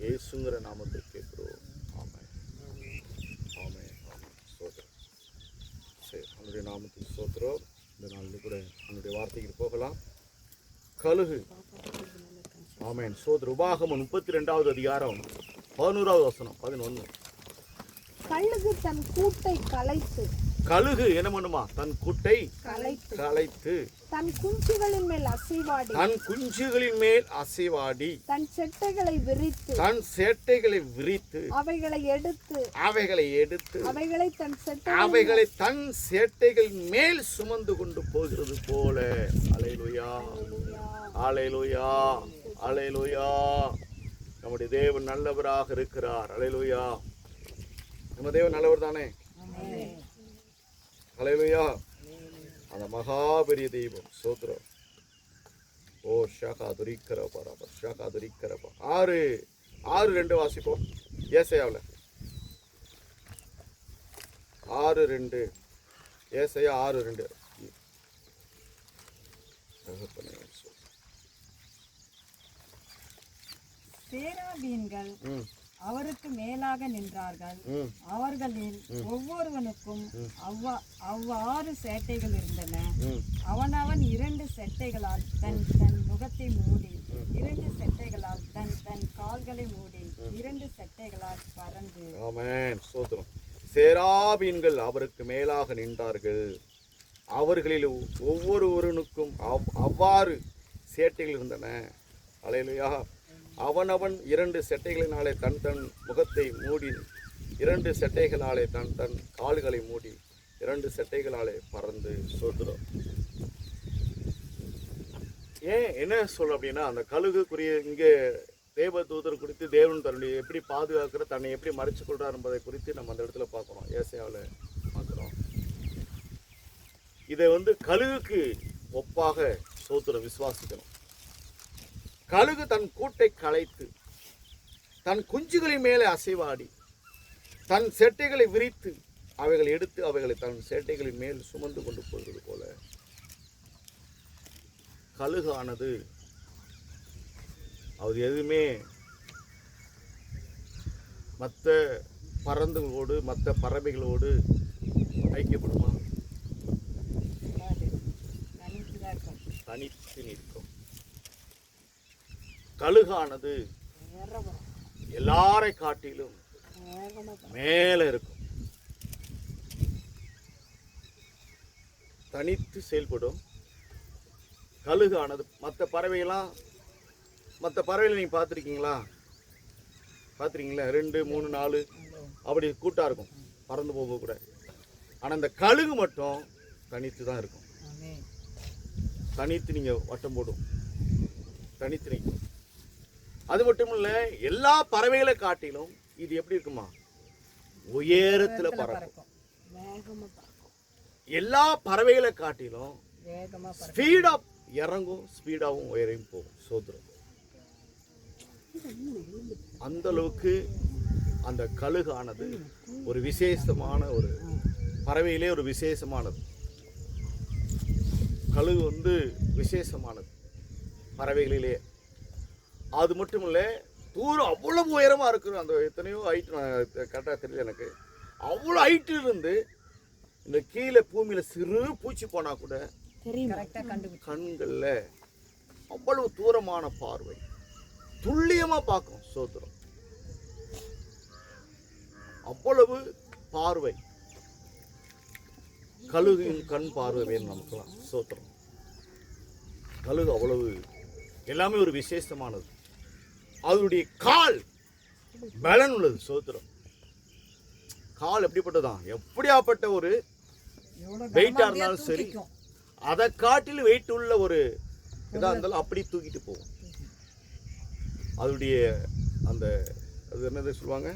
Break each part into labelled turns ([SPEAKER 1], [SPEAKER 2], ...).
[SPEAKER 1] இயேசுங்கிற நாமத்தில் கேட்கிறோம். ஆமென், ஆமென், ஆமென். ஸ்தோத்திரம். சரி, அவனுடைய நாமத்தில் ஸ்தோத்திரம். இந்த நாளில் கூட அவனுடைய வார்த்தைக்கு போகலாம். கழுகு. ஆமென். ஸ்தோத்திரம். உபாகமம் 32வது அதிகாரம் 11வது வசனம் 11.
[SPEAKER 2] கழுகு தன் கூட்டை கலைத்து.
[SPEAKER 1] கழுகு என்ன பண்ணுமா? தன் கூட்டை கலைத்து
[SPEAKER 2] தன் குஞ்சுகளின் மேல் அசைவாடி.
[SPEAKER 1] தன் குஞ்சுகளின் மேல் அசைவாடி
[SPEAKER 2] தன் செட்டைகளை விரித்து.
[SPEAKER 1] தன் சேட்டைகளை விரித்து
[SPEAKER 2] அவைகளை எடுத்து.
[SPEAKER 1] அவைகளை தன் சேட்டைகள் மேல் சுமந்து கொண்டு போகிறது போல. அல்லேலூயா, அல்லேலூயா, அல்லேலூயா. நம்முடைய தேவன் நல்லவராக இருக்கிறார். அல்லேலூயா. நம்ம தேவன் நல்லவர் தானே? அல்லேலூயா. அந்த மகா பெரிய தெய்வம். ஸ்தோத்திரம். ஓ ஷாகா துரிக்கரபா ரபா ஷாகா துரிக்கரபா. 6:2 வாசிப்போம். ஏசாயாவில் 6:2. ஏசாயா 6:2.
[SPEAKER 3] சேராபீன்கள் அவருக்கு மேலாக நின்றார்கள். அவர்களில் ஒவ்வொருவனுக்கும் அவ்வாறு சேட்டைகள் இருந்தன. அவனவன் 2 செட்டைகளால் தன் முகத்தை மூடி, 2 செட்டைகளால் தன் கால்களை மூடி, 2 செட்டைகளால் பறந்து.
[SPEAKER 1] ஆமென். ஸ்தோத்திரம். சேராபீன்கள் அவருக்கு மேலாக நின்றார்கள். அவர்களில் ஒவ்வொருவனுக்கும் அவ்வாறு சேட்டைகள் இருந்தன. அல்லேலூயா. அவனவன் 2 செட்டைகளினாலே தன் முகத்தை மூடி, 2 செட்டைகளாலே தன் கால்களை மூடி, 2 செட்டைகளாலே பறந்து. ஸ்தோத்திரம். ஏன் என்ன சொல்ல அப்படின்னா, அந்த கழுகுக்குரிய இங்கே தேவதூதர் குறித்து தேவன் தன்னுடைய எப்படி பாதுகாக்கிற, தன்னை எப்படி மறைச்சு கொள்றார் என்பதை குறித்து நம்ம அந்த இடத்துல பார்க்குறோம். ஏசாயாவில் பார்க்குறோம். இதை கழுகுக்கு ஒப்பாக ஸ்தோத்திரம் விசுவாசிக்கணும். கழுகு தன் கூட்டை கலைத்து தன் குஞ்சுகளின் மேலே அசைவாடி தன் செட்டைகளை விரித்து அவைகளை எடுத்து அவைகளை தன் சேட்டைகளின் மேல் சுமந்து கொண்டு போகிறது போல கழுகானது அது எதுவுமே மற்ற பறந்துகளோடு மற்ற பறவைகளோடு ஐக்கியப்படுமா? தனித்து நிற்கும். கழுகானது எல்லாரை காட்டிலும் மேலே இருக்கும். தனித்து செயல்படும். கழுகானது மற்ற பறவைகள் நீங்கள் பார்த்துருக்கீங்களா? 2, 3, 4 அப்படி கூட்டாக இருக்கும், பறந்து போக கூட. ஆனால் இந்த கழுகு மட்டும் தனித்து தான் இருக்கும். தனித்து நீங்கள் வட்டம் போடும், தனித்து நிற்கும். அது மட்டும் இல்லை, எல்லா பறவைகளை காட்டிலும் இது எப்படி இருக்குமா? உயரத்தில் பறக்கும். எல்லா பறவைகளை காட்டிலும் ஸ்பீடா இறங்கும், ஸ்பீடாகவும் உயரையும் போகும். சோதரம். அந்த அளவுக்கு அந்த கழுகானது ஒரு விசேஷமான ஒரு பறவையிலே ஒரு விசேஷமானது. கழுகு விசேஷமானது பறவைகளிலே. அது மட்டும் இல்லை, தூரம் அவ்வளவு உயரமாக இருக்கிற அந்த எத்தனையோ ஹைட்டு, நான் கரெக்டாக தெரியல எனக்கு, அவ்வளோ ஹைட்டில் இருந்து இந்த கீழே பூமியில் சிறு பூச்சி போனால் கூட கண்களில் அவ்வளவு தூரமான பார்வை, துல்லியமாக பார்க்கும். சோத்திரம். அவ்வளவு பார்வை கழுகின் கண் பார்வை வேணும் நமக்குலாம். சோத்திரம். கழுகு அவ்வளவு எல்லாமே ஒரு விசேஷமானது. அதனுடைய கால் பலன் உள்ளது. சோத்திரம். கால் எப்படிப்பட்டதான், எப்படியாப்பட்ட ஒரு வெயிட்டா இருந்தாலும் சரி, அதை காட்டிலும் வெயிட் உள்ள ஒரு இதா இருந்தாலும் அப்படி தூக்கிட்டு போகும். அதனுடைய அந்த அது என்னது சொல்லுவாங்க,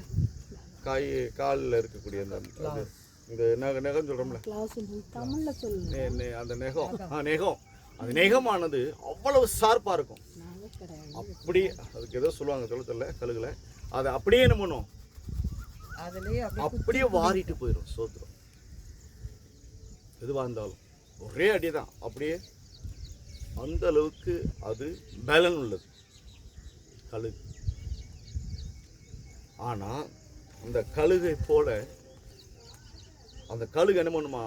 [SPEAKER 1] காலில் இருக்கக்கூடிய இந்த நகம் சொல்றோம்ல, அந்த நெகம் அந்த நெகமானது அவ்வளவு ஷார்ப்பா இருக்கும். அப்படி அதுக்கு ஏதோ சொல்லுவாங்க தொழுத்துல கழுகுல, அதை அப்படியே என்ன பண்ணும், அப்படியே வாரிட்டு போயிடும். சோத்திரம். எதுவாக இருந்தாலும் ஒரே அடிதான், அப்படியே அந்த அளவுக்கு அது பலன் உள்ளது கழுகு. ஆனால் அந்த கழுகை போல அந்த கழுகு என்ன பண்ணுமா,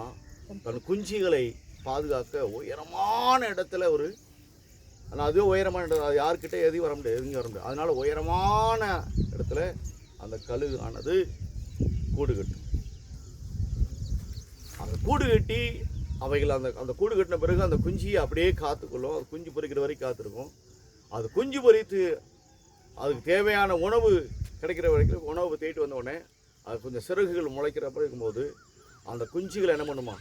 [SPEAKER 1] தன் குஞ்சுகளை பாதுகாக்க உயரமான இடத்துல ஒரு, ஆனால் அதுவே உயரமான இடம், அது யாருக்கிட்ட எதையும் வர முடியாது, எதுவும் வர முடியாது. அதனால உயரமான இடத்துல அந்த கழுகு ஆனது கூடு கட்டும். அந்த கூடு கட்டி அவைகள் அந்த கூடு கட்டின பிறகு அந்த குஞ்சியை அப்படியே காத்துக்கொள்ளும். அது குஞ்சு பொறிக்கிற வரைக்கும் காத்திருக்கும். அது குஞ்சு பொறித்து அதுக்கு தேவையான உணவு கிடைக்கிற வரைக்கும் உணவு தேடிட்டு வந்த உடனே அது கொஞ்சம் சிறகுகள் முளைக்கிறப்ப இருக்கும்போது அந்த குஞ்சுகளை என்ன பண்ணுமா,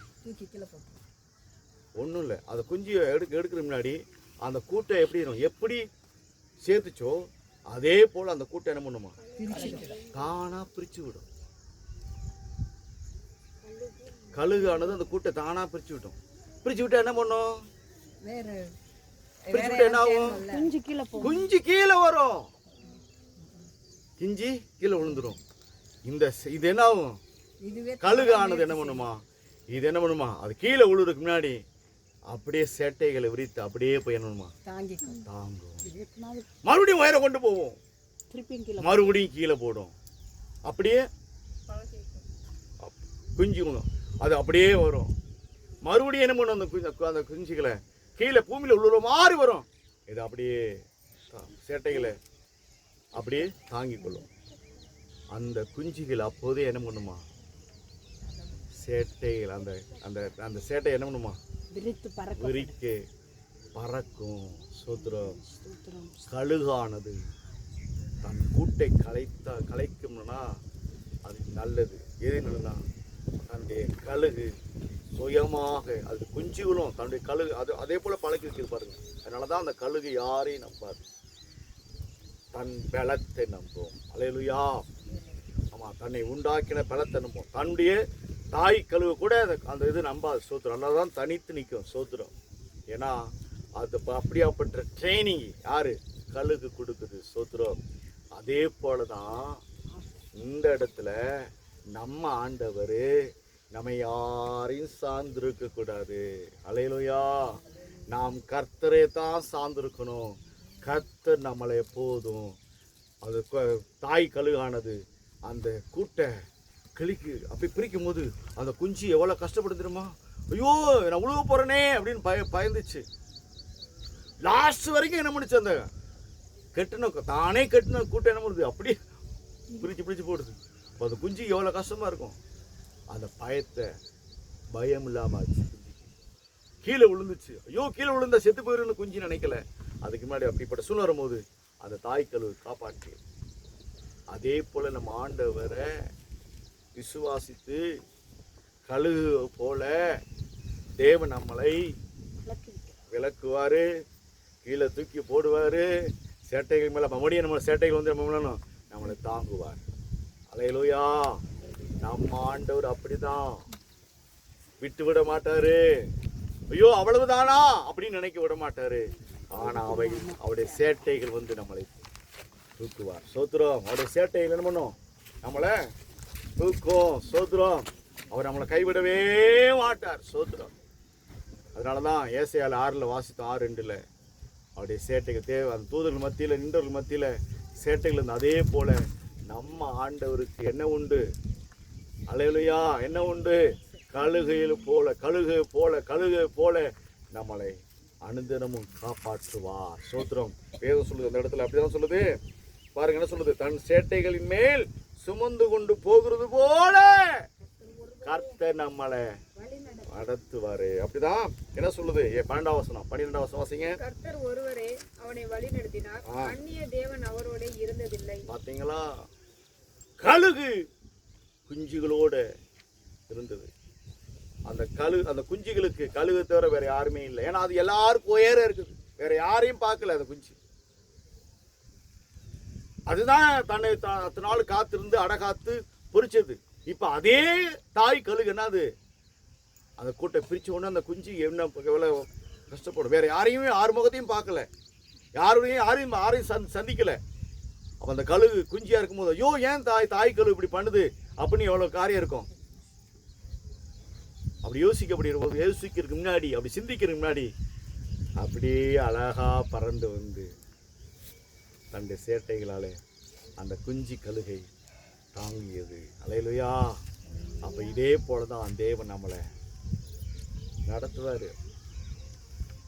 [SPEAKER 1] ஒன்றும் இல்லை, அந்த குஞ்சியை எடுக்கிற முன்னாடி அந்த கூட்டை எப்படி சேர்த்துச்சோ அதே போல் அந்த கூட்டை என்ன பண்ணுமா, தானாக பிரித்து விடும். கழுகானது அந்த கூட்டை தானாக பிரித்து விட்டோம். பிரித்து விட்டா என்ன பண்ணும், பிரித்து விட்டா என்ன ஆகும், குஞ்சு கீழே வரும், கிஞ்சி கீழே விழுந்துடும். இது என்ன ஆகும், கழுகானது என்ன பண்ணுமா, இது என்ன பண்ணுமா, அது கீழே விழுறதுக்கு முன்னாடி அப்படியே சேட்டைகளை விரித்து அப்படியே போய் என்ன பண்ணுமா, தாங்கும். மறுபடியும் உயரம் கொண்டு போவோம், மறுபடியும் கீழே போடும், அப்படியே குஞ்சு அது அப்படியே வரும். மறுபடியும் என்ன பண்ணும், அந்த குஞ்சுகளை கீழே பூமியில் உள்ள மாதிரி வரும். இது அப்படியே சேட்டைகளை அப்படியே தாங்கிக் கொள்ளும். அந்த குஞ்சுகள் அப்போதே என்ன பண்ணுமா, சேட்டைகள் அந்த அந்த அந்த சேட்டை என்ன பண்ணுமா, விரிக்க பறக்கும். சோத்திரம். கழுகானது தன் கூட்டை கலைக்கும்னா அது நல்லது. எது நல்லதுன்னா, தன்னுடைய கழுகு சுயமாக அது குஞ்சுகளும் தன்னுடைய கழுகு அது அதே போல் பழக்கி வச்சிருப்பாருங்க. அதனால தான் அந்த கழுகு யாரையும் நம்பாது, தன் பலத்தை நம்பும். அல்லேலூயா. ஆமாம், தன்னை உண்டாக்கின பலத்தை நம்பும். தன்னுடைய தாய் கழுகு கூட அந்த இது நம்பாது. சோத்திரம். அதனால தான் தனித்து நிற்கும். சோத்திரம். ஏன்னா அது அப்படியாப்பட்ட ட்ரைனிங் யாரு, கழுகு கொடுக்குது. சோத்திரம். அதே போல தான் இந்த இடத்துல நம்ம ஆண்டவர் நம்ம யாரையும் சார்ந்திருக்க கூடாது. அல்லேலூயா. நாம் கர்த்தரை தான் சார்ந்திருக்கணும். கர்த்தர் நம்மளை எப்போதும் அது தாய் கழுகானது அந்த கூட்டை கிளிக்கு அப்படி பிரிக்கும் போது அந்த குஞ்சு எவ்வளோ கஷ்டப்பட்டு தெரியுமா, ஐயோ நான் உழுவ போகிறேனே அப்படின்னு பயந்துச்சு. லாஸ்ட் வரைக்கும் என்ன பண்ணுச்சு, அந்த கெட்டின தானே கெட்டின கூட்டம் என்ன பண்ணுது, அப்படியே பிரித்து போடுது. இப்போ அந்த குஞ்சு எவ்வளோ கஷ்டமாக இருக்கும். அந்த பயம் இல்லாமல் ஆச்சு. கீழே விழுந்துச்சு. ஐயோ கீழே விழுந்தா செத்து போயிருன்னு குஞ்சு நினைக்கல. அதுக்கு முன்னாடி அப்படிப்பட்ட சூழ்நிலை வரும்போது அந்த தாய் கழுவு காப்பாற்றி. அதே போல் நம்ம ஆண்டவரை விசுவாசித்து கழுகு போல தேவன் நம்மளை விளக்குவார், கீழே தூக்கி போடுவார். சேட்டைகள் மேலே மறுபடியும் நம்ம சேட்டைகள் வந்து நம்மளை தாங்குவார். அல்லேலூயா. நம்ம ஆண்டவர் அப்படிதான் விட்டு விட மாட்டாரு. ஐயோ அவ்வளவுதானா அப்படின்னு நினைக்க விட மாட்டாரு. ஆனா அவருடைய சேட்டைகள் வந்து நம்மளை தூக்குவார். சோத்திரம். அவருடைய சேட்டைகள் என்ன பண்ணும், நம்மளை தூக்கும். சோத்திரம். அவர் நம்மளை கைவிடவே மாட்டார். சோத்திரம். அதனாலதான் ஏசாயால 6 வாசித்தோம், 6:2 அவருடைய சேட்டைகள் தேவை. அந்த தூதர்கள் மத்தியில் நின்றவர்கள் மத்தியில் சேட்டைகள் இருந்து. அதே போல நம்ம ஆண்டவருக்கு என்ன உண்டு, அல்லேலூயா, என்ன உண்டு, கழுகு போல நம்மளை அனுதினமும் காப்பாற்றுவார். சோத்திரம். வேதம் சொல்லுது அந்த இடத்துல அப்படிதான் சொல்லுது. பாருங்க என்ன சொல்லுது, தன் சேட்டைகளின் மேல் சுமந்து கொண்டு போகிறது போல கர்த்தர் நம்மளை நடத்துவாரு. அப்படிதான் என்ன சொல்லுது 12ஆம் வசனம் 12ஆம் வசனம் வாசிங்க.
[SPEAKER 2] கர்த்தர் ஒருவரே அவனை வழி நடத்தினார், அந்நிய தேவன் அவரோட இருந்ததில்லை.
[SPEAKER 1] பாத்தீங்களா, கழுகு குஞ்சுகளோட இருந்தது. அந்த குஞ்சுகளுக்கு கழுகு தவிர வேற யாருமே இல்லை. ஏன்னா அது எல்லாருக்கும் உயர இருக்குது, வேற யாரையும் பார்க்கல. அந்த குஞ்சு அதுதான் தன்னை நாள் காத்திருந்து அடகாத்து பொறிச்சது. இப்ப அதே தாய் கழுகு என்னது, அந்த கூட்டை பிரிச்ச உடனே அந்த குஞ்சு என்ன எவ்வளவு கஷ்டப்படும். வேற யாரையுமே யார் முகத்தையும் பார்க்கல, யாரையும் சந்திக்கல. அப்ப அந்த கழுகு குஞ்சியா இருக்கும்போது ஐயோ ஏன் தாய் கழுகு இப்படி பண்ணுது அப்படின்னு எவ்வளவு காரியம் இருக்கும். அப்படி யோசிக்கிறதுக்கு முன்னாடி, அப்படி சிந்திக்கிறதுக்கு முன்னாடி அப்படியே அழகா பறந்து வந்து தன்னுடைய சேட்டைகளாலே அந்த குஞ்சு கழுகை தாங்கியது. அல்லேலூயா. அப்போ இதே போல தான் தேவன் நம்மளை நடத்துவார்.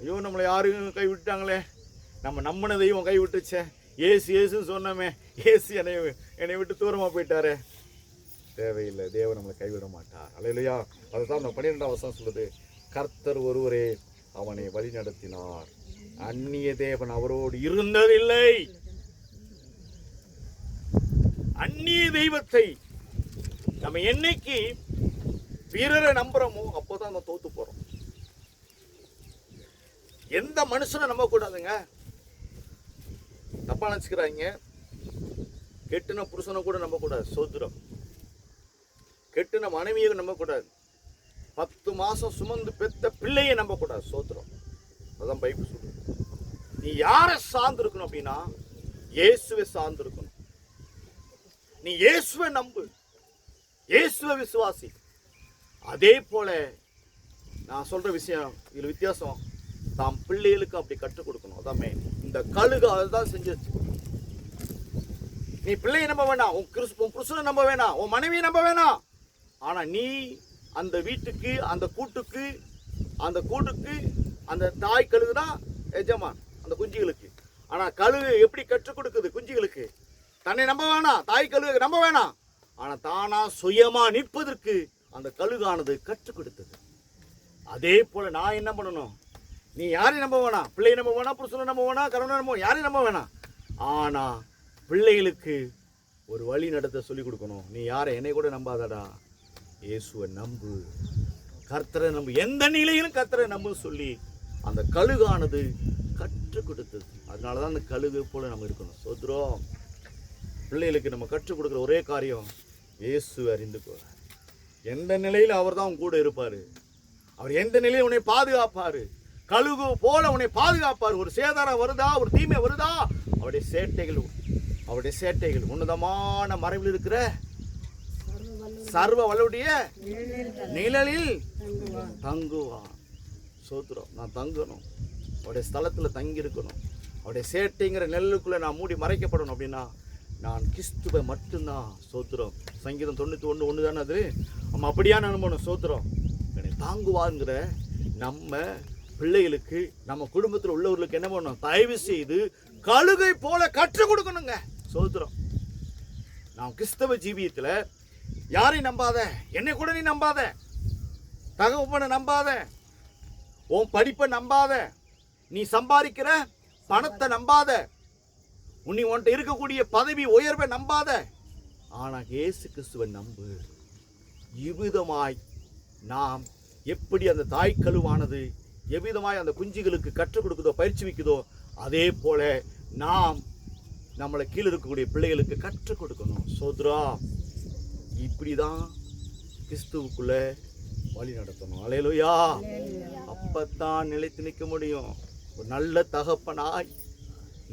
[SPEAKER 1] ஐயோ நம்மளை யாரும் கைவிட்டாங்களே, நம்ம நம்பின தெய்வம் கைவிட்டுச்சே, ஏசுன்னு சொன்னோமே, என்னை விட்டு தூரமாக போயிட்டாரே. தேவையில்லை, தேவன் நம்மளை கைவிட மாட்டார். அல்லேலூயா. அதுதான் அந்த 12ஆம் வசனம் சொல்லுது, கர்த்தர் ஒருவரே அவனை வழி நடத்தினார், அந்நிய தேவன் அவரோடு இருந்ததில்லை. அந்நிய தெய்வத்தை நம்ம என்னைக்கு பிறரை நம்புறோமோ அப்போதான் நம்ம தோத்து போறோம். எந்த மனுஷனை நம்ப கூடாதுங்க. தப்பா நினைச்சுக்கிறாங்க. கெட்டுன புருஷனை கூட நம்ப கூடாது, சோத்திரம். கெட்டுன மனைவியை நம்ப கூடாது. 10 மாசம் சுமந்து பெத்த பிள்ளையை நம்ப கூடாது, சோத்திரம். அதான் பைபிள் சொல்லுது. நீ யாரை சார்ந்து இருக்கணும் அப்படின்னா இயேசுவை சார்ந்து இருக்கணும். நீ இயேசுவை நம்பு, இயேசுவை விசுவாசி. அதே போல நான் சொல்ற விஷயம் இதுல வித்தியாசம், தாம் பிள்ளைகளுக்கு அப்படி கற்றுக் கொடுக்கணும். அதாமே இந்த கழுகு அதுதான் செஞ்சிருச்சு. நீ பிள்ளையை நம்ப வேணாம், உன் புருஷனை நம்ப வேணாம், உன் மனைவியை நம்ப வேணாம். ஆனா நீ அந்த வீட்டுக்கு, அந்த கூட்டுக்கு அந்த தாய் கழுகுதான் எஜமான் அந்த குஞ்சுகளுக்கு. ஆனா கழுகு எப்படி கற்றுக் கொடுக்குது குஞ்சுகளுக்கு? தன்னை நம்ப வேணாம், தாய் கழுகு நம்ப வேணாம். ஆனா தானா சுயமா நிற்பதற்கு அந்த கழுகானது கற்றுக் கொடுத்தது. அதே போல நான் என்ன பண்ணணும்? நீ யாரையும் நம்ப வேணாம், பிள்ளையை நம்ப வேணாம், புருஷனை நம்ப வேணாம், கணவனை நம்ப, யாரையும் நம்ப வேணாம். ஆனா பிள்ளைகளுக்கு ஒரு வழி நடத்த சொல்லி கொடுக்கணும். நீ யாரை, என்னை கூட நம்பாதடா, இயேசுவை நம்பு, கர்த்தரை நம்பு, எந்த நிலையிலும் கர்த்தரை நம்பு சொல்லி அந்த கழுகானது கற்றுக் கொடுத்தது. அதனாலதான் அந்த கழுகு போல நம்ம இருக்கணும். சோத்ரோம். பிள்ளைகளுக்கு நம்ம கற்றுக் கொடுக்குற ஒரே காரியம், இயேசுவை அறிந்துக்கோ. எந்த நிலையில் அவர் தான் கூட இருப்பாரு. அவர் எந்த நிலையில் உன்னை பாதுகாப்பாரு. கழுகு போல உன்னை பாதுகாப்பார். ஒரு சேதாரம் வருதா, ஒரு தீமை வருதா, அவருடைய சேட்டைகள் உன்னதமான மறைவில் இருக்கிற சர்வ வல்லவருடைய நிழலில் தங்குவான். சோத்திரம். நான் தங்கணும், அவருடைய ஸ்தலத்தில் தங்கி இருக்கணும். அவருடைய சேட்டைங்கிற நெல்லுக்குள்ள நான் மூடி மறைக்கப்படணும். அப்படின்னா நான் கிறிஸ்துவை மட்டும்தான். சோத்திரம். சங்கீதம் 91:1 தானே அது. நம்ம அப்படியா நம்பணும். சோத்திரம். என்னை தாங்குவாங்கிற நம்ம பிள்ளைகளுக்கு, நம்ம குடும்பத்தில் உள்ளவர்களுக்கு என்ன பண்ணணும்? தயவு செய்து கழுகை போல கற்றுக் கொடுக்கணுங்க. சோத்திரம். நான் கிறிஸ்தவ ஜீவியத்தில் யாரையும் நம்பாத, என்னை கூட நீ நம்பாத, தகவனை நம்பாத, உன் படிப்பை நம்பாத, நீ சம்பாதிக்கிற பணத்தை நம்பாத, உன்கிட்ட இருக்கக்கூடிய பதவி உயர்வை நம்பாத. ஆனா இயேசு கிறிஸ்துவை நம்பு. இவ்விதமாய் நாம் எப்படி அந்த தாய் கழுவானது எவ்விதமாய் அந்த குஞ்சுகளுக்கு கற்றுக் கொடுக்குதோ, பயிற்சி வைக்குதோ, அதே போல நாம் நம்மளை கீழே இருக்கக்கூடிய பிள்ளைகளுக்கு கற்றுக் கொடுக்கணும். சோத்ரா. இப்படிதான் கிறிஸ்துவுக்குள்ள வழி நடத்தணும். அல்லேலூயா. அப்பத்தான் நிலைத்து நிற்க முடியும். ஒரு நல்ல தகப்பனாய்,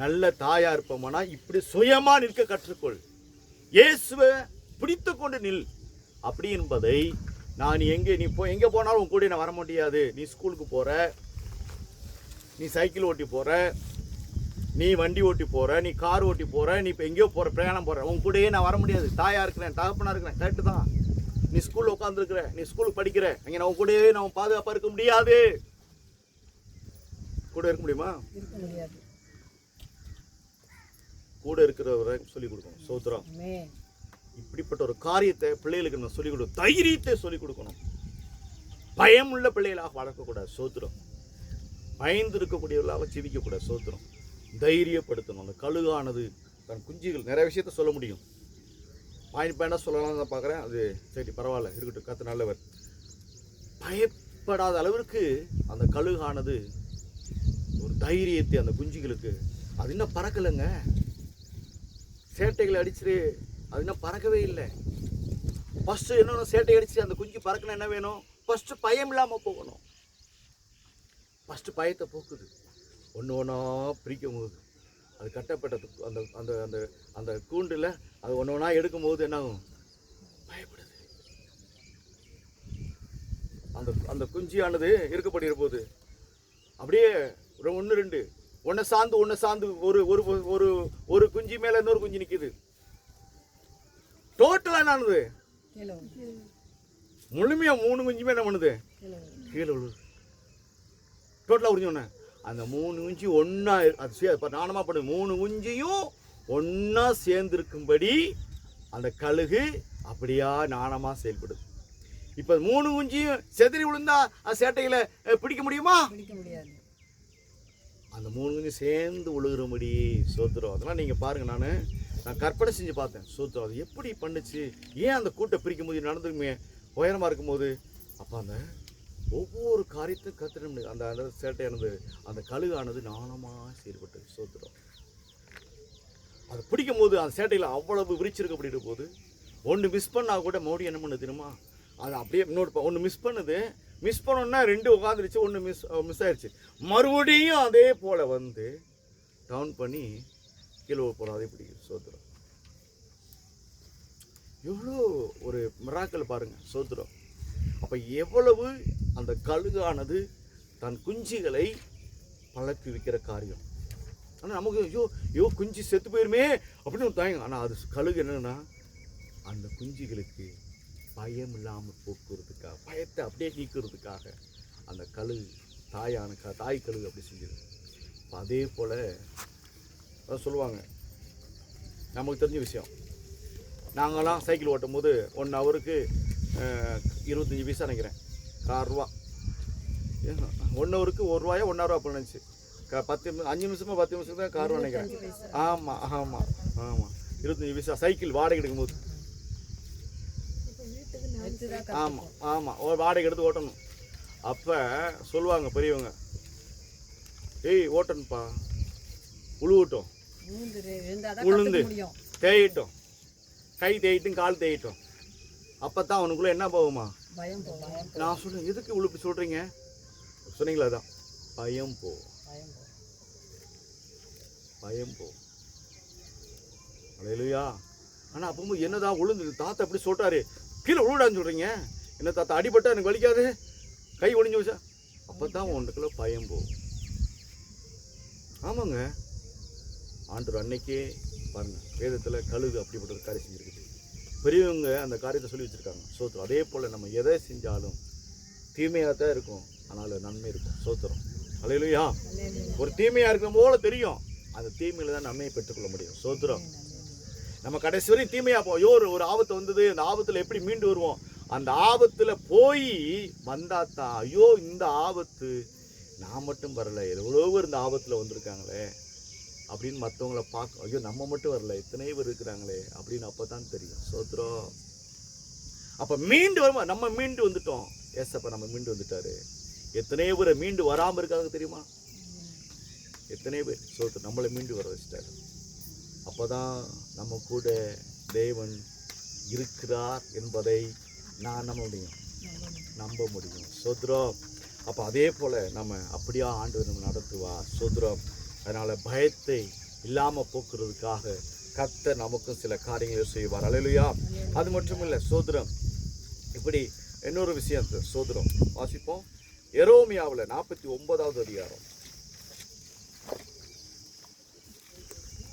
[SPEAKER 1] நல்ல தாயா இருப்போம்னா இப்படி சுயமா நிற்க கற்றுக்கொள். இயேசுவை பிடித்து கொண்டு நில். அப்படி என்பதை நான் நீ எங்கே போனாலும் உன் கூட நான் வர முடியாது. நீ ஸ்கூலுக்கு போகிற, நீ சைக்கிள் ஓட்டி போகிற, நீ வண்டி ஓட்டி போகிற, நீ கார் ஓட்டி போகிற, நீ இப்போ எங்கேயோ போகிற, பிரயாணம் போகிற, உன் கூடயே நான் வர முடியாது. தாயாக இருக்கிறேன், தகப்பனாக இருக்கிறேன், கரெக்டு தான். நீ ஸ்கூலில் உட்காந்துருக்குற, நீ ஸ்கூலுக்கு படிக்கிற, அங்கே நான் உன் கூடயே நான் பாதுகாப்பாக இருக்க முடியாது. கூட இருக்க முடியுமா? கூட இருக்கிறவரை சொல்லிக் கொடுக்கணும். சோத்ரம். இப்படிப்பட்ட ஒரு காரியத்தை பிள்ளைகளுக்கு நான் சொல்லிக் கொடுக்கணும். தைரியத்தை சொல்லிக் கொடுக்கணும். பயம் உள்ள பிள்ளைகளாக வளர்க்கக்கூடாது. சோத்திரம். பயந்து இருக்கக்கூடியவர்களாக ஜீவிக்கக்கூடாது. சோத்திரம். தைரியப்படுத்தணும். அந்த கழுகானது தன் குஞ்சுகள் நிறைய விஷயத்த சொல்ல முடியும். பாயிண்ட் சொல்லலாம் தான் பார்க்குறேன். அது சரி, பரவாயில்ல, இருக்கட்டும், கத்து நல்லவர். பயப்படாத அளவிற்கு அந்த கழுகானது ஒரு தைரியத்தை அந்த குஞ்சுகளுக்கு, அது இன்னும் பறக்கலைங்க. சேட்டைகளை அடிச்சுட்டு அது இன்னும் பறக்கவே இல்லை. ஃபஸ்ட்டு என்னென்ன சேட்டை அடிச்சு அந்த குஞ்சு பறக்கணும், என்ன வேணும்? ஃபஸ்ட்டு பயம் இல்லாமல் போகணும். ஃபஸ்ட்டு பயத்தை போக்குது. ஒன்று ஒன்றா பிரிக்கும் போது அது கட்டப்பட்ட அந்த அந்த அந்த அந்த கூண்டில் அது ஒன்று ஒன்றா எடுக்கும்போது என்ன ஆகும்? பயப்படுது. அந்த அந்த குஞ்சியானது இருக்கப்பட்டிருக்க போது அப்படியே 1 2 ஒன்றை சார்ந்து ஒரு ஒரு ஒரு குஞ்சு மேலே இன்னொரு குஞ்சு நிற்கிது. டோட்டலாக என்னானது
[SPEAKER 3] கீழே விழுது.
[SPEAKER 1] முழுமையாக 3 குஞ்சுமே என்ன பண்ணுது?
[SPEAKER 3] கீழே விழுது.
[SPEAKER 1] கீழே விழுது. டோட்டலாக உறிஞ்சோன்னே அந்த 3 குஞ்சு ஒன்றா அது நாணமாக பண்ணுது. 3 குஞ்சையும் ஒன்றா சேர்ந்துருக்கும்படி அந்த கழுகு அப்படியா நாணமாக செயல்படுது. இப்போ 3 குஞ்சியும் செதறி விழுந்தா அந்த சேட்டைகளை பிடிக்க முடியுமா?
[SPEAKER 3] பிடிக்க முடியாது.
[SPEAKER 1] அந்த 3 குஞ்சு சேர்ந்து விழுகிறபடி சோத்திரம். அதெல்லாம் நீங்கள் பாருங்கள். நான் கற்பனை செஞ்சு பார்த்தேன். சோத்திரம் அது எப்படி பண்ணுச்சு? ஏன் அந்த கூட்டை பிரிக்கும் போது நடந்துக்குமே உயரமாக இருக்கும்போது? அப்போ அந்த ஒவ்வொரு காரியத்தையும் கற்றுட்டு அந்த அந்த சேட்டையானது அந்த கழுகானது நாணமாக செயல்பட்டது. சோத்திரம் அதை பிடிக்கும் போது அந்த சேட்டையில் அவ்வளவு விரிச்சிருக்கப்படுகிற போது ஒன்று மிஸ் பண்ணால் கூட மறுபடியும் என்ன பண்ணு தெரியுமா? அது அப்படியே இன்னொரு ஒன்று மிஸ் பண்ணுது. மிஸ் பண்ணோன்னா 2 உட்காந்துருச்சு, ஒன்று மிஸ் ஆயிடுச்சு. மறுபடியும் அதே போல் வந்து டவுன் பண்ணி கீழே போகிறோம். அதே பிடிக்கும். சோத்திரம் எவ்வளோ ஒரு மிராக்கள் பாருங்கள். சோத்திரம் அப்போ எவ்வளவு அந்த கழுகானது தன் குஞ்சுகளை பழப்பி வைக்கிற காரியம். ஆனால் நமக்கு ஐயோ குஞ்சு செத்து போயிருமே அப்படின்னு ஒரு தாயங்க. ஆனால் அது கழுகு என்னன்னா அந்த குஞ்சுகளுக்கு பயம் இல்லாமல் போக்குறதுக்காக, பயத்தை அப்படியே நீக்கிறதுக்காக அந்த கழுகு தாய் கழுகு அப்படி செஞ்சது. இப்போ அதே போல் சொல்லுவாங்க, நமக்கு தெரிஞ்ச விஷயம். நாங்களாம் சைக்கிள் ஓட்டும் போது 1 ஹவருக்கு 25 பைசா நினைக்கிறேன். 6 ரூபா. 1 ஹவருக்கு 1 ரூபாயா 1 ரூபா பண்ணுச்சு. 5 நிமிஷமாக 10 நிமிஷத்துக்கு தான் 6 ரூபா நினைக்கிறேன். ஆமாம் ஆமாம் ஆமாம் 25 பைசா சைக்கிள் வாடகை எடுக்கும்போது. ஆமாம் ஆமாம் வாடகை எடுத்து ஓட்டணும். அப்போ சொல்லுவாங்க பெரியவங்க, ஏய் ஓட்டணும்ப்பா, உழுவட்டும், உளுந்து தேயிட்டோம், கை தேயிட்டும், கால் தேயிட்டோம், அப்போ தான் அவனுக்குள்ளே என்ன போகுமா?
[SPEAKER 3] பயம்.
[SPEAKER 1] நான் சொல்லுவேன், எதுக்கு உழுப்பு சொல்கிறீங்க சொன்னீங்களா? தான் பயம் போ, பயம் போ. அல்லேலூயா. ஆனால் அப்போ என்னதான் உளுந்து தாத்தா எப்படி சொல்கிறாரு, கீழே உழுடான்னு சொல்கிறீங்க, என்ன தாத்தா அடிபட்டா எனக்கு வலிக்காது, கை ஒடிஞ்சு வச்சா? அப்போ தான் உனக்குள்ள பயம் போகும். ஆமாங்க, ஆண்டவர் அன்னைக்கே பாருங்க வேதத்தில் கழுகு அப்படிப்பட்ட ஒரு காரியம் செஞ்சுருக்குது. பெரியவங்க அந்த காரியத்தை சொல்லி வச்சுருக்காங்க. சோத்திரம் அதே போல் நம்ம எதை செஞ்சாலும் தீமையாக தான் இருக்கும், ஆனால் நன்மை இருக்கும். சோத்திரம் அல்லேலூயா. ஒரு தீமையாக இருக்கிற போல தெரியும், அந்த தீமையில் தான் நன்மையை பெற்றுக்கொள்ள முடியும். சோத்திரம் நம்ம கடைசி வரையும் தீமையாக போ. ஐயோ ஒரு ஆபத்து வந்தது, அந்த ஆபத்தில் எப்படி மீண்டு வருவோம்? அந்த ஆபத்தில் போய் வந்தாத்தான் ஐயோ இந்த ஆபத்து நான் மட்டும் வரல, எவ்வளோ பேர் இந்த ஆபத்தில் வந்திருக்காங்களே அப்படின்னு மற்றவங்கள பார்க்க, ஐயோ நம்ம மட்டும் வரல, எத்தனை பேர் இருக்கிறாங்களே அப்படின்னு அப்போ தான் தெரியும். சோத்திரம் அப்போ மீண்டு வருமா? நம்ம மீண்டு வந்துட்டோம். ஏசப்பா நம்ம மீண்டு வந்துட்டாரு. எத்தனை பேரை மீண்டு வராமல் இருக்காங்க தெரியுமா? எத்தனை பேர். சோத்திரம் நம்மளை மீண்டு வர வச்சிட்டாரு. அப்போ தான் நம்ம கூட தேவன் இருக்கிறார் என்பதை நான் நம்ப முடியும். சோத்திரம் அப்போ அதே போல் நம்ம அப்படியா ஆண்டவர் நம்ம நடத்துவார். சோத்திரம் அதனால் பயத்தை இல்லாமல் போக்குறதுக்காக கர்த்தர் நமக்கும் சில காரியங்களை செய்வார். அல்லேலூயா. அது மட்டும் இல்லை. சோத்திரம் இப்படி இன்னொரு விஷயத்தை சோத்திரம் வாசிப்போம். எரோமியாவில் 49வது அதிகாரம்.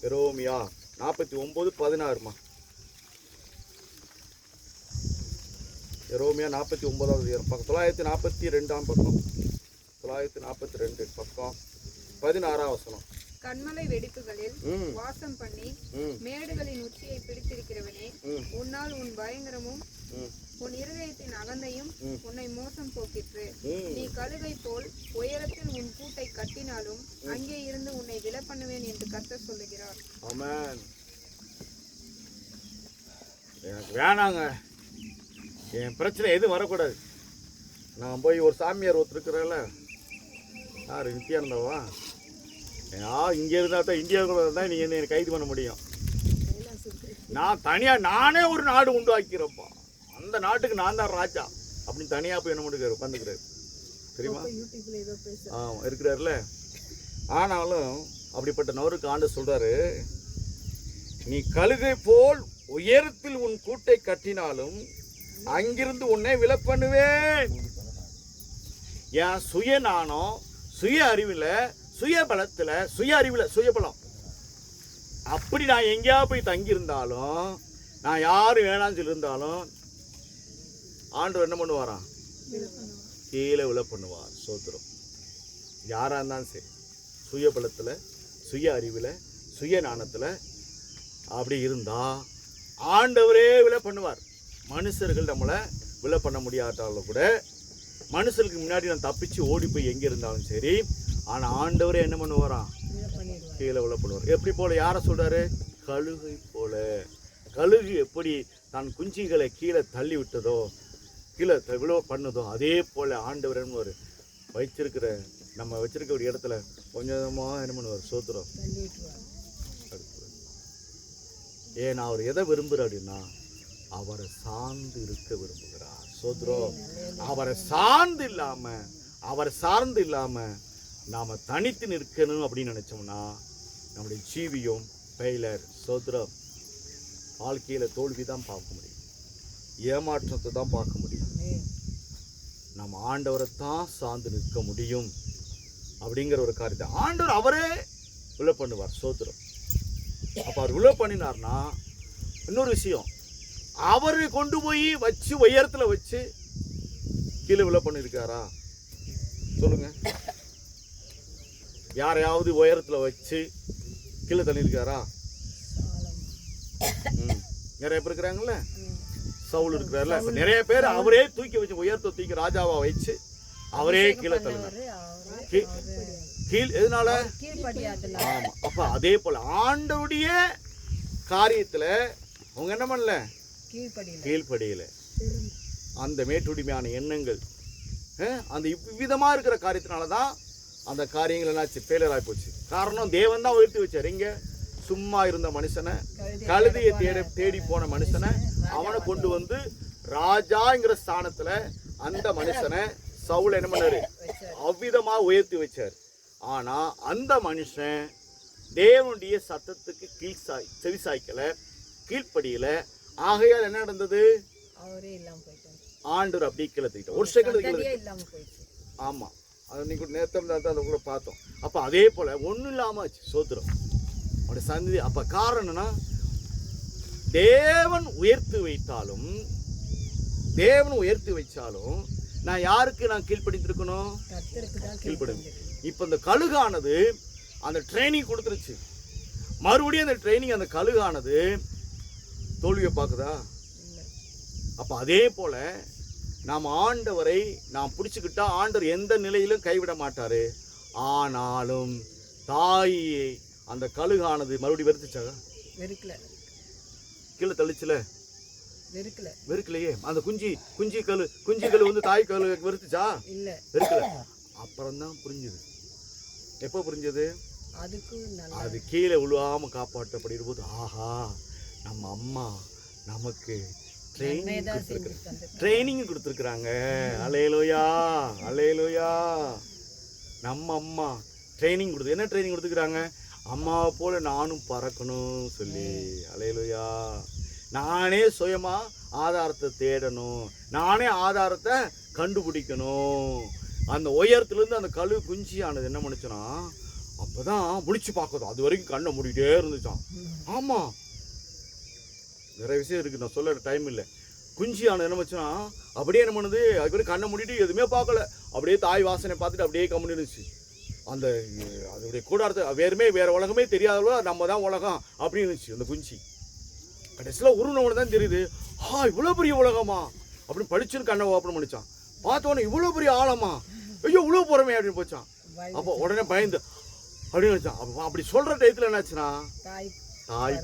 [SPEAKER 1] எரோமியா 49:16. எரோமியா 49வது அதிகாரம் பக்கம் 942 பக்கம் 942 பக்கம் 16 வசனம்.
[SPEAKER 2] கண்மலை வெடிப்புகளில் வாசம் பண்ணி மேடுகளின் உச்சியை பிடித்திருக்கிறவனே, உன்னால் உன் பயங்கரமும் உன் இருதயத்தின் அகந்தையும் உன்னை மோசம் போக்கிற்று. நீ கழுகை போல் உயரத்தில் உன் கூட்டை கட்டினாலும் அங்கே இருந்து உன்னை விலை பண்ணுவேன் என்று கர்த்தர் சொல்லுகிறார்.
[SPEAKER 1] ஆமென். எனக்கு வேணாங்க, என் பிரச்சனை எதுவும் வரக்கூடாது. நான் போய் ஒரு சாமியார் ஒருத்தர் இருக்கிறேன்ல, யார் நித்யானந்தாவா, இங்கே இருந்தால் தான் இந்தியாவுக்குள்ள தான் நீங்கள் என்னை கைது பண்ண முடியும். நான் தனியாக நானே ஒரு நாடு உண்டாக்கிறப்பா, அந்த நாட்டுக்கு நான் தான் ராஜா அப்படின்னு தனியாக போய் என்ன பண்ணுறாரு, உட்காந்துக்கிறாரு தெரியுமா? ஆமாம் இருக்கிறாருல. ஆனாலும் அப்படிப்பட்ட நபருக்கு ஆண்டு சொல்கிறாரு, நீ கழுகை போல் உயரத்தில் உன் கூட்டை கட்டினாலும் அங்கிருந்து உன்னை விலை பண்ணுவேன். என் சுயநாணம், சுய அறிவில், சுய பலத்தில், சுய அறிவில், சுய பலம் அப்படி நான் எங்கேயா போய் தங்கியிருந்தாலும் நான் யாரும் வேணாம்னு சொல்லியிருந்தாலும் ஆண்டவர் என்ன பண்ணுவாராம்? கீழே விழ பண்ணுவார். சோத்திரம். யாராக இருந்தாலும் சரி, சுய பலத்தில், சுய அறிவில், சுய ஞானத்தில் அப்படி இருந்தால் ஆண்டவரே விழ பண்ணுவார். மனுஷர்கள் நம்மளை விழ பண்ண முடியாட்டாலும் கூட, மனுஷருக்கு முன்னாடி நான் தப்பிச்சு ஓடி போய் எங்கே இருந்தாலும் சரி, ஆனால் ஆண்டவரே என்ன பண்ணுவாராம்? கீழே விழ பண்ணுவார். எப்படி போல? யாரை சொல்கிறாரு? கழுகை போல. கழுகு எப்படி தான் குஞ்சுகளை கீழே தள்ளி விட்டதோ, கீழே விழ பண்ணுதோ, அதே போல் ஆண்டவர் என்ன வச்சிருக்கிற, நம்ம வச்சிருக்க ஒரு இடத்துல கொஞ்சமாக என்ன பண்ணுவார்? சோத்திரம். ஏன்னா அவர் எதை விரும்புகிறார் அப்படின்னா, அவரை சார்ந்து இருக்க விரும்புகிறார். சோத்திரம். அவரை சார்ந்து இல்லாமல் நாம் தனித்து நிற்கணும் அப்படின்னு நினச்சோம்னா நம்முடைய ஜீவியம் ஃபெயிலர். சோத்திரம். வாழ்க்கையில் தோல்வி தான் பார்க்க முடியும், ஏமாற்றத்தை தான் பார்க்க முடியும். நம்ம ஆண்டவரை தான் சார்ந்து நிற்க முடியும் அப்படிங்கிற ஒரு காரியத்தை ஆண்டவர் அவரே விழ பண்ணுவார். சோத்திரம். அப்போ அவர் விழ பண்ணினார்னா இன்னொரு விஷயம், அவரை கொண்டு போய் வச்சு உயரத்தில் வச்சு கீழே விழ பண்ணியிருக்காரா? சொல்லுங்க. யாரையாவது உயரத்தில் வச்சு கீழே தள்ளியிருக்காரா? நிறைய பேர் இருக்கிறாங்கல்ல, சவுல் இருக்கிறார்ல, நிறைய பேர் அவரே தூக்கி வச்சு உயரத்தை தூக்கி ராஜாவா வச்சு அவரே கீழே தள்ளினார். எதனால? ஆமா. அப்ப அதே போல ஆண்டவுடைய காரியத்துல அவங்க என்ன பண்ணல? கீழ்ப்படியல. அந்த மேட்டுடிமையான எண்ணங்கள், அந்த இவ்விதமா இருக்கிற காரியத்தினாலதான் அந்த காரியங்கள் என்னாச்சு? ஃபெயிலியர் ஆகி போச்சு. காரணம் தேவன் தான் உயர்த்தி வச்சார். இங்க சும்மா இருந்த மனுஷனை, கழுதையை தேடி போன மனுஷனை அவனை கொண்டு வந்து ராஜாங்கிற ஸ்தானத்துல அந்த மனுஷனை சவுல் என்ன பண்ணாரு? அவ்விதமா உயர்த்தி வச்சார். ஆனா அந்த மனுஷன் தேவனுடைய சத்தத்துக்கு செவிசாய்க்கல, கீழ்ப்படியல. ஆகையால் என்ன நடந்தது? ஆண்டவர் அப்படி கீழே தூக்கிட்டார். ஒரு செகண்ட். ஆமா, அது நீங்க நேத்தம் தான் அதை கூட பார்த்தோம். அப்ப அதே போல ஒன்றும் இல்லாம ஆச்சு. சோத்திரம். அவருடைய சந்தி. அப்ப காரணம் என்னன்னா, தேவன் உயர்த்தி வைத்தாலும், தேவன் உயர்த்தி வச்சாலும் நான் யாருக்கு நான் கீழ்ப்படித்திருக்கணும்? கீழ்ப்படும். இப்போ இந்த கழுகானது அந்த ட்ரைனிங் கொடுத்துருச்சு. மறுபடியும் அந்த ட்ரைனிங், அந்த கழுகானது தோல்வியை பார்க்குதா? அப்போ அதே போல நாம் ஆண்டவரை நாம் பிடிச்சிக்கிட்டா ஆண்டவர் எந்த நிலையிலும் கைவிட மாட்டாரு. ஆனாலும் தாயை அந்த கழுகானது மறுபடியும் வெறுத்துச்சாங்க? கீழே தள்ளிச்சுல? வெறுக்கலையே. அந்த குஞ்சு கழு வந்து தாய் கழு வெறுத்துச்சா? வெறுக்கல. அப்புறம் தான் புரிஞ்சுது. எப்போ புரிஞ்சது? அது கீழே விழுவாம காப்பாற்றப்படுகிற போது, ஆஹா, நம்ம அம்மா நமக்கு ட்ரைனிங் கொடுத்துருக்குறாங்க. அல்லேலூயா, அல்லேலூயா. நம்ம அம்மா ட்ரைனிங் கொடுத்து, என்ன ட்ரைனிங் கொடுத்துக்கிறாங்க? அம்மாவை போல நானும் பறக்கணும் சொல்லி. அல்லேலூயா. நானே சுயமா ஆதாரத்தை தேடணும், நானே ஆதாரத்தை கண்டுபிடிக்கணும். அந்த உயரத்துலேருந்து அந்த கழு குஞ்சியானது என்ன பண்ணுச்சுன்னா, அப்போதான் முடிச்சு பார்க்குது. அது வரைக்கும் கண்ணை மூடிட்டே இருந்துச்சான். ஆமாம், நிறைய விஷயம் இருக்குது, நான் சொல்ல டைம் இல்லை. குஞ்சியானது என்ன பண்ணுச்சுன்னா அப்படியே என்ன பண்ணுது, அது வரைக்கும் கண்ணை மூடிட்டு எதுவுமே பார்க்கல. அப்படியே தாய் வாசனை பார்த்துட்டு அப்படியே கம்முன்னு இருந்துச்சு. அந்த அதோடைய கூடாரத்தை வேற உலகமே தெரியாதவளோ நம்ம தான் உலகம் அப்படின்னு இருந்துச்சு அந்த குஞ்சி. கடைசியில் உருவனவனை தான் தெரியுது, இவ்வளோ பெரிய உலகமா அப்படின்னு படிச்சுன்னு கண்ணை ஓப்பன் பண்ணிச்சான். பார்த்தோன்னே இவ்வளோ பெரிய ஆழமா, ஐயோ இவ்வளோ போகிறோமே அப்படின்னு போச்சான். அப்போ உடனே பயந்து அப்படின்னு நினச்சான். அப்போ அப்படி சொல்கிற டயத்தில் என்னாச்சுன்னா, தாய்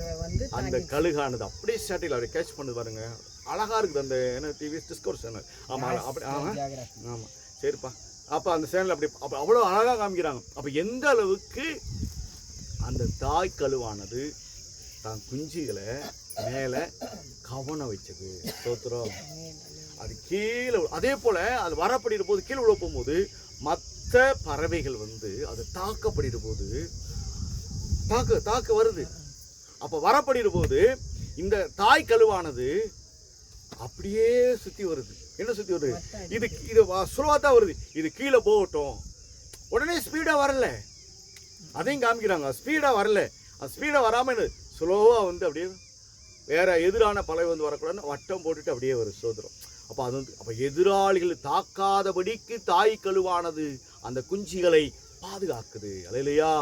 [SPEAKER 1] அந்த கழுகானது அப்படியே ஸ்டாட்டில் அப்படியே கேட்ச் பண்ணுது பாருங்க. அழகாக இருக்குது அந்த என்ன டிவி டிஸ்கவர் சேனல். ஆமாம், அப்படி ஆமாம், சரிப்பா. அப்போ அந்த சேனல் அப்படி அவ்வளோ அழகாக காமிக்கிறாங்க. அப்போ எந்த அளவுக்கு அந்த தாய் கழுவானது தான் குஞ்சுகளை மேலே கவனம் வச்சது. சோத்திரம். அது கீழே, அதே போல் அது வரப்படுகிற போது, கீழே விழ போகும்போது மற்ற பறவைகள் வந்து அது தாக்கப்படுகிற போது தாக்க வருது. அப்போ வரப்படுகிற போது இந்த தாய் கழுவானது அப்படியே சுற்றி வருது. என்ன சுற்றி வருது? இது ஸ்லோவாக தான் வருது. இது கீழே போகட்டும். உடனே ஸ்பீடாக வரல, அதையும் காமிக்கிறாங்க. ஸ்பீடாக வரல, அது ஸ்பீடாக வராமல் ஸ்லோவாக வந்து அப்படியே வேற எதிரான பறவை வந்து வரக்கூடாதுன்னு வட்டம் போட்டுட்டு அப்படியே வரும். ஸ்தோத்திரம். அப்போ அது வந்து அப்போ எதிராளிகள் தாக்காதபடிக்கு தாய் கழுவானது அந்த குஞ்சுகளை பாதுகாக்குது. அல்லேலூயா.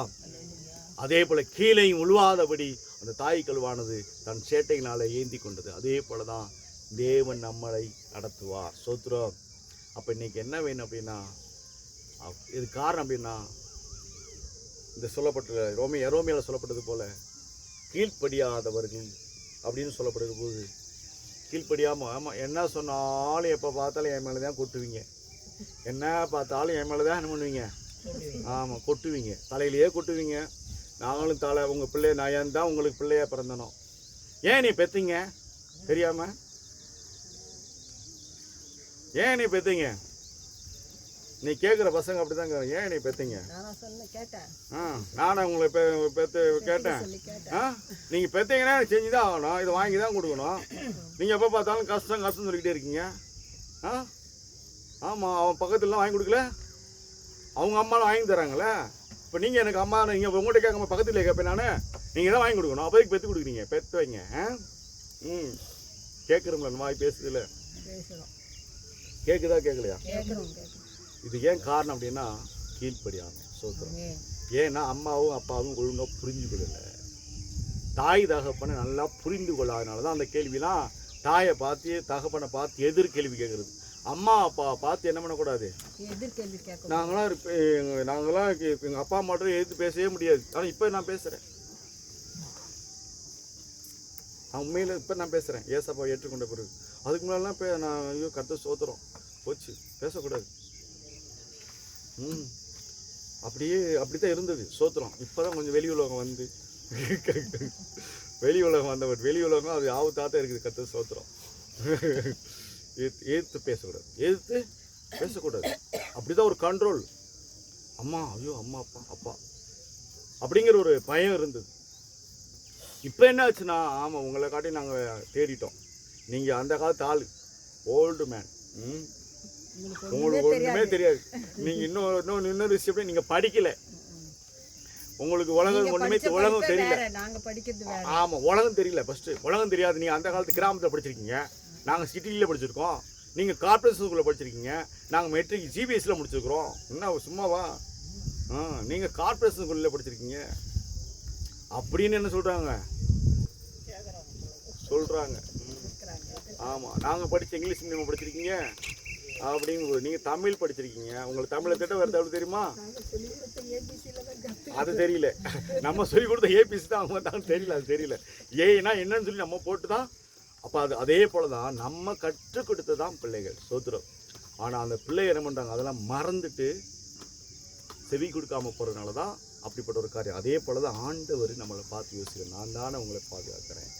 [SPEAKER 1] அதே போல கீழே உழுவாதபடி அந்த தாய் கழுவானது தன் சேட்டையினால ஏந்தி கொண்டது. அதே போல தான் தேவன் நம்மளை நடத்துவார். ஸ்தோத்திரம். அப்போ இன்னைக்கு என்ன வேணும் அப்படின்னா, இது காரணம் அப்படின்னா, இந்த சொல்லப்பட்ட ரோமியாவில் சொல்லப்பட்டது போல கீழ்ப்படியாதவர்கள் அப்படின்னு சொல்லப்படுகிற போது, கீழ்ப்படியாமல் ஆமாம் என்ன சொன்னாலும் எப்போ பார்த்தாலும் என் மேலே தான் கொட்டுவீங்க, என்ன பார்த்தாலும் என் மேலே தான் என்ன பண்ணுவீங்க, ஆமாம் கொட்டுவீங்க, தலையிலேயே கொட்டுவீங்க. நாங்களும் தலை உங்கள் பிள்ளைய நான் ஏன் தான் உங்களுக்கு பிள்ளையாக பிறந்தனோ, ஏன் நீ பெற்றீங்க தெரியாமல், ஏன் நீ பெற்றீங்க, நீ கேட்குற பசங்க அப்படி தான் ஏன் நீ பெற்றீங்க, நானும் உங்களை பெற்று கேட்டேன், நீங்கள் பெற்றீங்கன்னா செஞ்சு தான் ஆகணும், இதை வாங்கி தான் கொடுக்கணும், நீங்கள் எப்போ பார்த்தாலும் கஷ்டம் கஷ்டம் சொல்லிக்கிட்டே இருக்கீங்க. ஆமாம், அவன் பக்கத்துலலாம் வாங்கி கொடுக்கல, அவங்க அம்மாலாம் வாங்கி தராங்களே, இப்போ நீங்கள் எனக்கு அம்மா நீங்கள் உங்கள்கிட்ட கேட்காம பக்கத்தில் கேட்பேன் நான், நீங்கள் தான் வாங்கி கொடுக்கணும், அப்போதைக்கு பெற்று கொடுக்குறீங்க, பெற்று வைங்க. கேட்குறோம்ல வாய் பேசுதில்ல, கேட்குதா கேட்கலையா? இது ஏன் காரணம் அப்படின்னா கீழ்ப்படியாமை. சோத்திரம். ஏன்னா அம்மாவும் அப்பாவும் ஒழுங்காக புரிஞ்சு கொள்ளலை, தாய் தகப்பனை நல்லா புரிந்து கொள்ளாதனால தான் அந்த கேள்விலாம் தாயை பார்த்து தகப்பனை பார்த்து எதிர் கேள்வி கேட்குறது. அம்மா அப்பா பார்த்து என்ன பண்ணக்கூடாது,
[SPEAKER 3] எதிர்கேள்வி கேட்க.
[SPEAKER 1] நாங்களாம் எங்கள் அப்பா மட்டும் எதிர்த்து பேசவே முடியாது. ஆனால் இப்போ நான் பேசுகிறேன், உண்மையில் இப்போ நான் பேசுகிறேன் ஏசப்பா ஏற்றுக்கொண்ட பிறகு. அதுக்கு முன்னாடிலாம் நான் ஐயோ கருத்து சோத்துறோம் போச்சு பேசக்கூடாது. அப்படி தான் இருந்தது. சோத்திரம். இப்போ தான் கொஞ்சம் வெளி உலகம் வந்து வெளி உலகம் வந்தவர், வெளி உலகம் அது ஆபத்தாக இருக்குது. கற்று சோத்திரம். எதிர்த்து பேசக்கூடாது. அப்படி தான் ஒரு கண்ட்ரோல். அம்மா ஐயோ அம்மா அப்பா அப்படிங்கிற ஒரு பயம் இருந்தது. இப்போ என்ன ஆச்சுன்னா, ஆமாம் உங்களை காட்டி நாங்கள் தேடிட்டோம், நீங்கள் அந்த காலத்து ஆள், ஓல்டு மேன், உங்களுக்கு ஒன்றுமே தெரியாது. நீங்கள் இன்னொரு விஷயம், நீங்கள் படிக்கலை, உங்களுக்கு உலகம் ஒன்றுமே உலகம் தெரியல. ஆமாம், உலகம் தெரியல. ஃபஸ்ட்டு உலகம் தெரியாது. நீங்கள் அந்த காலத்து கிராமத்தில் படிச்சிருக்கீங்க, நாங்கள் சிட்டியில் படிச்சிருக்கோம், நீங்கள் கார்ப்பரேட் ஸ்கூலில் படிச்சிருக்கீங்க, நாங்கள் மெட்ரிக் சிபிஎஸ்சியில் முடிச்சிருக்கிறோம். என்ன சும்மாவா? நீங்கள் கார்ப்பரேட் ஸ்கூலில் படிச்சிருக்கீங்க அப்படின்னு என்ன சொல்கிறாங்க. ஆமாம், நாங்கள் படித்த இங்கிலீஷ் மீடியம் படிச்சிருக்கீங்க அப்படிங்கும்போது, நீங்கள் தமிழ் படிச்சிருக்கீங்க, உங்களுக்கு தமிழை திட்டம் வேறு எவ்வளோ தெரியுமா? அது தெரியல. நம்ம சொல்லிக் கொடுத்த ஏபிசி தான் அவங்க தான் தெரியல, அது தெரியல. ஏன்னா என்னன்னு சொல்லி நம்ம போட்டு தான். அப்போ அது அதே போல் தான் நம்ம கற்றுக் கொடுத்து தான் பிள்ளைகள். சோத்திரம். ஆனால் அந்த பிள்ளைகள் என்ன பண்ணுறாங்க, அதெல்லாம் மறந்துட்டு செவி கொடுக்காமல் போகிறதுனால தான் அப்படிப்பட்ட ஒரு காரியம். அதே போல் தான் ஆண்டவர் நம்மளை பார்த்து யோசிக்கிறேன், நான் தானே உங்களை பாதுகாக்கிறேன்.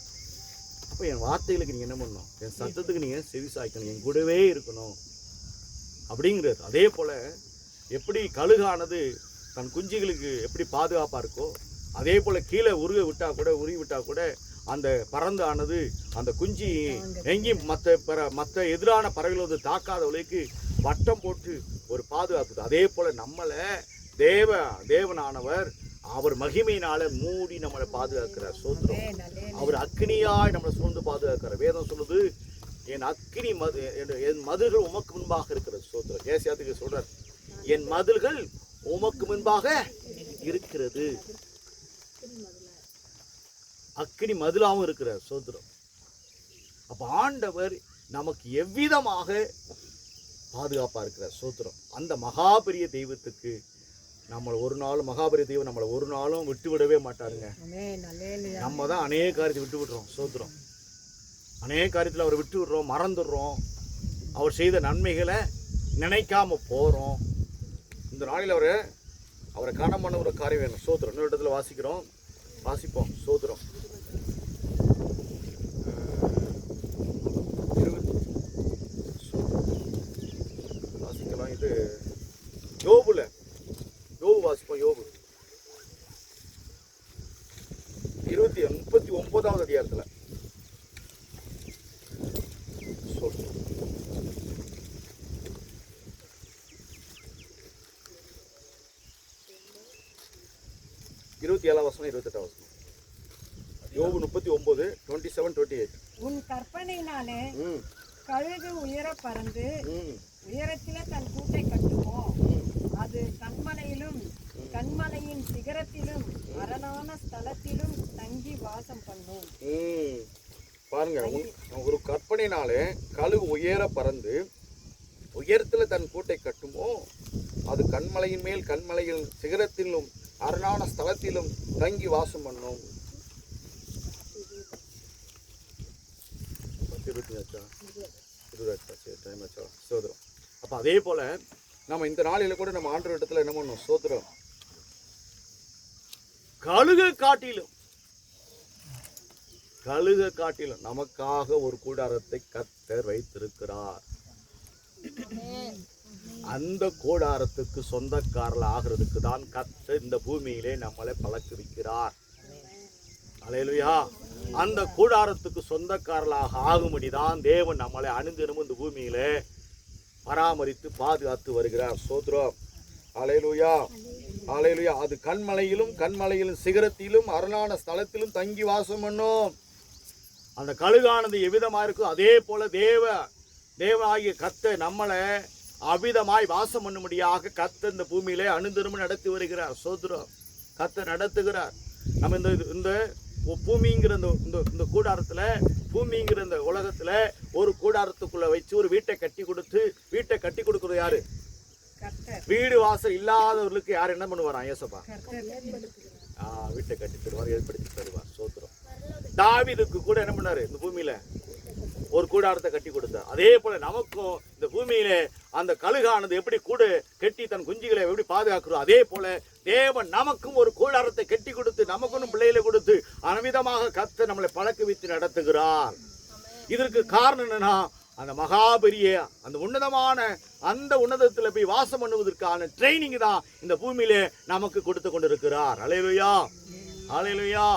[SPEAKER 1] அப்போ என் வார்த்தைகளுக்கு நீங்கள் என்ன பண்ணணும், என் சத்தத்துக்கு நீங்கள் செவி சாய்க்கணும், என் கூடவே இருக்கணும் அப்படிங்கிறது. அதே போல் எப்படி கழுகானது தன் குஞ்சுகளுக்கு எப்படி பாதுகாப்பாக இருக்கோ, அதே போல் கீழே உருவி விட்டால் கூட அந்த பறந்து ஆனது அந்த குஞ்சு எங்கேயும் மற்ற எதிரான பறவைகள் வந்து தாக்காதவளுக்கு வட்டம் போட்டு ஒரு பாதுகாக்குது. அதே போல் நம்மளை தேவனானவர் அவர் மகிமையினால மூடி நம்மளை பாதுகாக்கிறார். சோத்திரம். அவர் அக்னியாய் நம்மளை சூழ்ந்து பாதுகாக்கிறார். வேதம் சொல்லுது, என் அக்னி என் மதில்கள் உமக்கு முன்பாக இருக்கிறது. சோத்திரம். ஏசாயாத்துக்கு சொல்றார், என் மதில்கள் உமக்கு முன்பாக இருக்கிறது. அக்னி மதிலாகவும் இருக்கிறார். சோத்திரம். அப்ப ஆண்டவர் நமக்கு எவ்விதமாக பாதுகாப்பா இருக்கிறார். சோத்திரம். அந்த மகாபெரிய தெய்வத்துக்கு நம்மளை ஒரு நாளும், மகாபெரிய தெய்வம் நம்மளை ஒரு நாளும் விட்டு விடவே மாட்டாருங்க. நம்ம தான் அநேக காரியத்தை விட்டு விடுறோம். சோத்திரம். அநேக காரியத்தில் அவரை விட்டு விடுறோம், மறந்துடுறோம், அவர் செய்த நன்மைகளை நினைக்காம போகிறோம். இந்த நாளில் அவரை காண பண்ண ஒரு காரியம் வேணும். சோத்திரம். இன்னொரு இடத்துல வாசிப்போம். சோத்திரம். வாசிக்கலாம். இது யோபு வாசிப்போம். யோபு 39வது அதிகாரத்தில் சொல்றோம். 27 வசனம் 28 வசனம். யோபு 39:27-28.
[SPEAKER 3] உன் கற்பனையினாலே
[SPEAKER 1] ம்
[SPEAKER 3] கழுகு உயர பறந்து
[SPEAKER 1] ம்
[SPEAKER 3] உயரத்திலே தன் கூட்டை கட்டுமோ? அது கண்மலையிலும் கண்மலையின் சிகரத்திலும் அரணான ஸ்தலத்திலும் தங்கி வாசம் பண்ணும்.
[SPEAKER 1] பாருங்க, ஒரு கற்பனையினாலே கழுகு உயர பறந்து உயரத்தில் தன் கூட்டை கட்டுமோ? அது கண்மலையின் மேல் கண்மலையின் சிகரத்திலும் அரணான ஸ்தலத்திலும் தங்கி வாசம் பண்ணும். சோதரம். அப்போ அதே போல நம்ம இந்த நாளில கூட நம்ம ஆண்டவர் இடத்துல என்ன பண்ணணும்? சோதரம். கழுகை காட்டிலும் நமக்காக ஒரு கூடாரத்தை கர்த்தர் வைத்திருக்கிறார். அந்த கூடாரத்துக்கு சொந்தக்காரர்கள் ஆகிறதுக்கு தான் கர்த்தர் இந்த பூமியிலே நம்மளை பழக்குவிக்கிறார். அல்லேலூயா. அந்த கூடாரத்துக்கு சொந்தக்காரர்களாக ஆகும்படிதான் தேவன் நம்மளை அனுதினமும் இந்த பூமியிலே பராமரித்து பாதுகாத்து வருகிறார். சோத்ரம். அல்லேலூயா, அல்லேலூயா. அது கண்மலையிலும் சிகரத்திலும் அரணான ஸ்தலத்திலும் தங்கி வாசம் பண்ணும். அந்த கழுகானது எவ்விதமா இருக்கும், அதே போல தேவனாகிய கர்த்தர் நம்மளை அவ்விதமாய் வாசம் பண்ணும்படியாக கர்த்தர் இந்த பூமியிலே அனுதினமும் நடத்தி வருகிறார். சோத்ரம். கர்த்தர் நடத்துகிறார். நம்ம இந்த பூமிங்கிற இந்த கூடாரத்துல, பூமிங்கிற இந்த உலகத்துல ஒரு கூடாரத்துக்குள்ள வச்சு ஒரு வீட்டை கட்டி கொடுக்கறது யாரு? வீடு வாசல் இல்லாதவர்களுக்கு யார் என்ன பண்ணுவாராம்? ஏசப்பா வீட்டை கட்டி தருவார், ஏற்படுத்தி தருவார். சோத்திரம். தாவீதுக்கு கூட என்ன பண்ணாரு? இந்த பூமியில ஒரு கூடாரத்தை கட்டி கொடுத்தார். அதே போல நமக்கும் இந்த பூமியில அந்த கழுகானது எப்படி கூட கட்டி தன் குஞ்சுகளை எப்படி பாதுகாக்கிறோம், அதே போல தேவன் நமக்கும் ஒரு கூடாரத்தை கட்டி கொடுத்து நமக்கும் பிள்ளைகளை கொடுத்து அனவிதமாக கர்த்தர் நம்மளை பழக்குவித்து நடத்துகிறார். இதற்கு காரணம் என்னன்னா, அந்த மகாபெரிய அந்த உன்னதமான அந்த உன்னதத்தில் போய் வாசம் பண்ணுவதற்கான ட்ரைனிங் தான் இந்த பூமியிலே நமக்கு கொடுத்து கொண்டிருக்கிறார். அல்லேலூயா, அல்லேலூயா.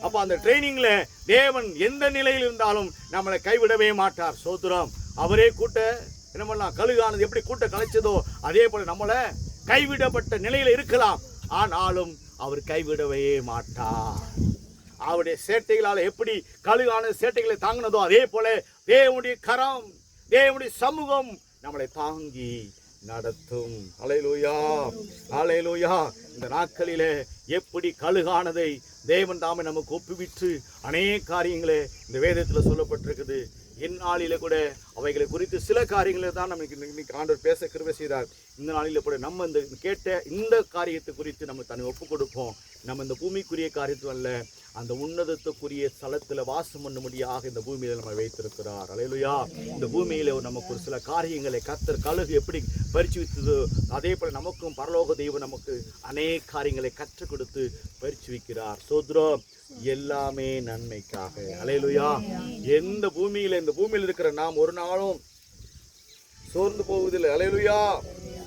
[SPEAKER 1] அப்ப அந்த ட்ரைனிங்ல தேவன் எந்த நிலையில் இருந்தாலும் நம்மளை கைவிடவே மாட்டார். சோத்திரம். அவரே கூட்ட என்ன பண்ணலாம்? கழுகானது எப்படி கூட்ட கலைச்சதோ அதே போல நம்மளை கைவிடப்பட்ட நிலையில இருக்கலாம், ஆனாலும் அவர் கைவிடவே மாட்டார். அவருடைய சேட்டைகளால் எப்படி கழுகான சேட்டைகளை தாங்கினதோ அதே போல தேவனுடைய கரம், தேவனுடைய சமூகம் நம்மளை தாங்கி நடத்தும். அல்லேலூயா, அல்லேலூயா. இந்த நாட்களிலே எப்படி கழுகானதை தேவன் தாமே நமக்கு ஒப்புவிட்டு அநேக காரியங்களே இந்த வேதத்தில் சொல்லப்பட்டிருக்குது. இந்நாளில கூட அவைகளை குறித்து சில காரியங்களை தான் நமக்கு இன்னைக்கு ஆண்டவர் பேச கிருபை செய்தார். இந்த நாளில கூட நம்ம இந்த கேட்ட இந்த காரியத்தை குறித்து நம்ம தன்னை ஒப்பு கொடுப்போம். நம்ம இந்த பூமிக்குரிய காரியத்தும் அல்ல, அந்த உன்னதத்துக்குரிய ஸ்தலத்தில் வாசம் பண்ணும்படியாக இந்த பூமியில நம்ம வைத்திருக்கிறார். அல்லேலூயா. இந்த பூமியில நமக்கு ஒரு சில காரியங்களை கர்த்தர் கழுகு எப்படி பரிசுவித்ததோ அதே போல நமக்கும் பரலோக தெய்வம் நமக்கு அநேக காரியங்களை கற்றுக் கொடுத்து பரிசுவிக்கிறார். சோத்ரம். எல்லாமே நன்மைக்காக. அல்லேலூயா. இந்த பூமியில இருக்கிற நாம் ஒரு நாளும் சோர்ந்து போவதில்லை. அல்லேலூயா.